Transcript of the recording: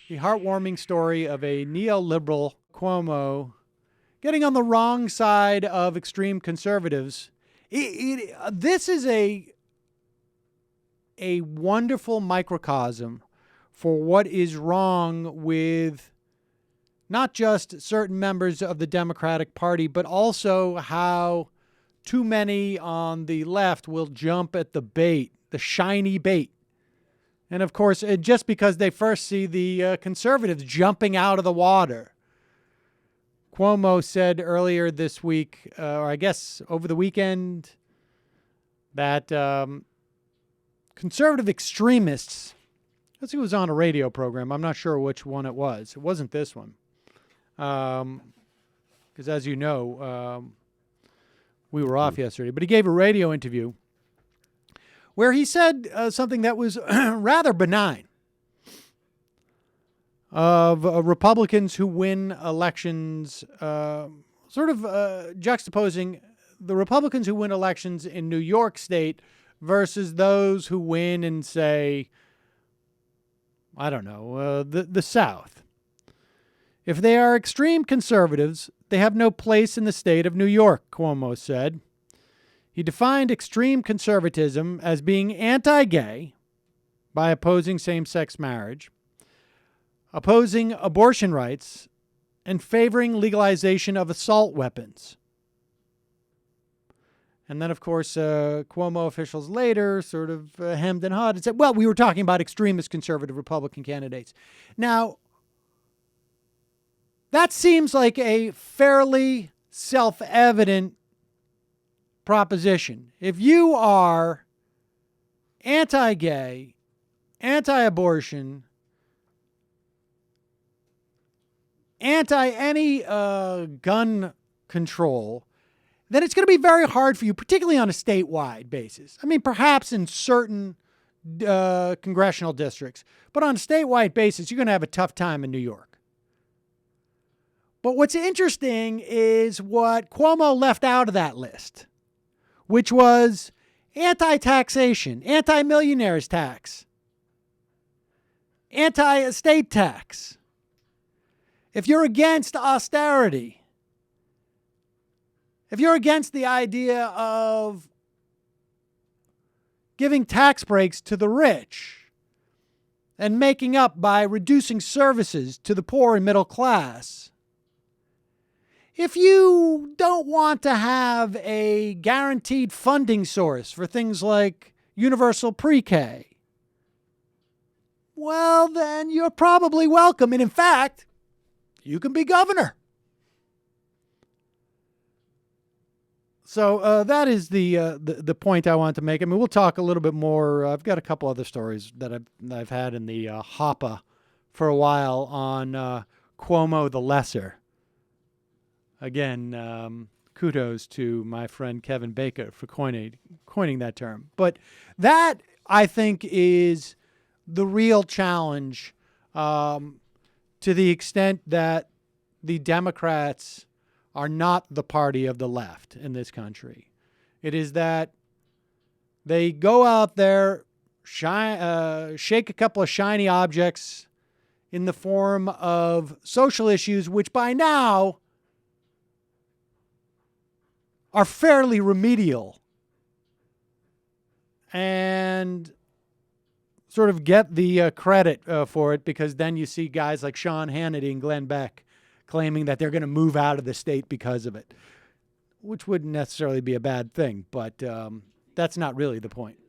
The heartwarming story of a neoliberal Cuomo getting on the wrong side of extreme conservatives. This is a wonderful microcosm for what is wrong with not just certain members of the Democratic Party, but also how too many on the left will jump at the bait, the shiny bait. And of course, just because they first see the conservatives jumping out of the water. Cuomo said earlier this week, or I guess over the weekend, that conservative extremists, I think it was on a radio program. I'm not sure which one it was. It wasn't this one. Because as you know, we were off yesterday. But he gave a radio interview where he said something that was rather benign of Republicans who win elections, sort of juxtaposing the Republicans who win elections in New York State versus those who win in, say, I don't know, the South. If they are extreme conservatives, they have no place in the state of New York, Cuomo said. He defined extreme conservatism as being anti-gay by opposing same-sex marriage, opposing abortion rights, and favoring legalization of assault weapons. And then, of course, Cuomo officials later sort of hemmed and hawed and said, well, we were talking about extremist conservative Republican candidates. Now, that seems like a fairly self-evident proposition. If you are anti-gay, anti-abortion, anti any gun control, then it's going to be very hard for you, particularly on a statewide basis. I mean, perhaps in certain congressional districts, but on a statewide basis, you're going to have a tough time in New York. But what's interesting is what Cuomo left out of that list, which was anti-taxation, anti-millionaires tax, anti-estate tax. If you're against austerity, if you're against the idea of giving tax breaks to the rich and making up by reducing services to the poor and middle class, if you don't want to have a guaranteed funding source for things like universal pre-K, well, then you're probably welcome. And in fact, you can be governor. So that is the point I wanted to make. I mean, we'll talk a little bit more. I've got a couple other stories that I've had in the hopper for a while on Cuomo the Lesser. Again, kudos to my friend Kevin Baker for coining that term. But that, I think, is the real challenge to the extent that the Democrats are not the party of the left in this country. It is that they go out there, shake a couple of shiny objects in the form of social issues, which by now are fairly remedial, and sort of get the credit for it, because then you see guys like Sean Hannity and Glenn Beck claiming that they're going to move out of the state because of it, which wouldn't necessarily be a bad thing, but that's not really the point.